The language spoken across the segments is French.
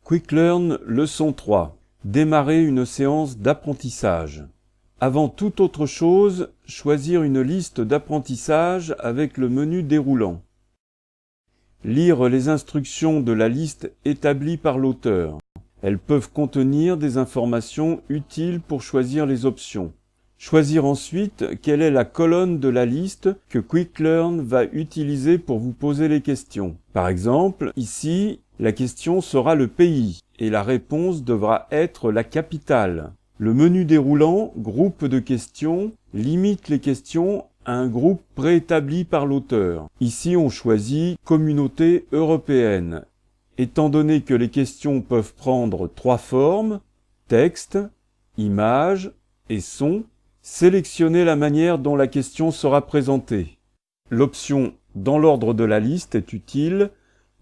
Quick Learn, leçon 3. Démarrer une séance d'apprentissage. Avant toute autre chose, choisir une liste d'apprentissage avec le menu déroulant. Lire les instructions de la liste établie par l'auteur. Elles peuvent contenir des informations utiles pour choisir les options. Choisir ensuite quelle est la colonne de la liste que Quick Learn va utiliser pour vous poser les questions. Par exemple, ici, la question sera le pays et la réponse devra être la capitale. Le menu déroulant, groupe de questions, limite les questions à un groupe préétabli par l'auteur. Ici, on choisit Communauté européenne. Étant donné que les questions peuvent prendre 3 formes, texte, image et son, sélectionnez la manière dont la question sera présentée. L'option « Dans l'ordre de la liste » est utile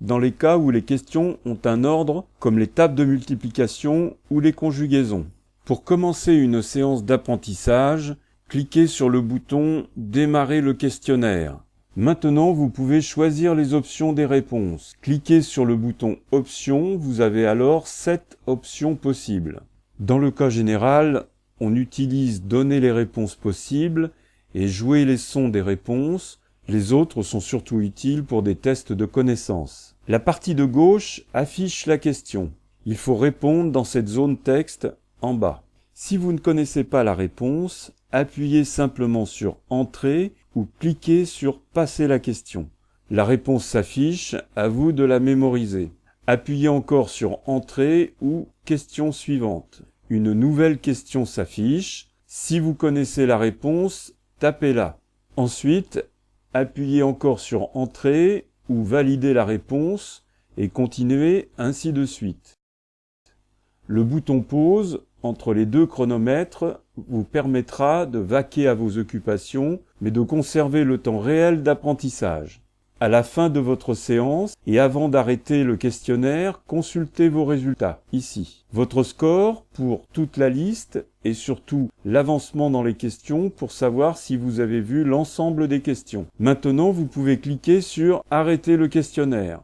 dans les cas où les questions ont un ordre comme les tables de multiplication ou les conjugaisons. Pour commencer une séance d'apprentissage, cliquez sur le bouton « Démarrer le questionnaire ». Maintenant, vous pouvez choisir les options des réponses. Cliquez sur le bouton « Options », vous avez alors 7 options possibles. Dans le cas général, on utilise « Donner les réponses possibles » et « Jouer les sons des réponses ». Les autres sont surtout utiles pour des tests de connaissances. La partie de gauche affiche la question. Il faut répondre dans cette zone texte en bas. Si vous ne connaissez pas la réponse, appuyez simplement sur « Entrée » ou cliquez sur « Passer la question ». La réponse s'affiche, à vous de la mémoriser. Appuyez encore sur « Entrée » ou « Question suivante ». Une nouvelle question s'affiche. Si vous connaissez la réponse, tapez-la. Ensuite, appuyez encore sur « Entrée » ou « Valider la réponse » et continuez ainsi de suite. Le bouton « Pause » entre les deux chronomètres vous permettra de vaquer à vos occupations, mais de conserver le temps réel d'apprentissage. À la fin de votre séance, et avant d'arrêter le questionnaire, consultez vos résultats, ici. Votre score pour toute la liste et surtout l'avancement dans les questions pour savoir si vous avez vu l'ensemble des questions. Maintenant, vous pouvez cliquer sur « Arrêter le questionnaire ».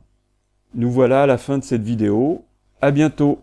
Nous voilà à la fin de cette vidéo. À bientôt.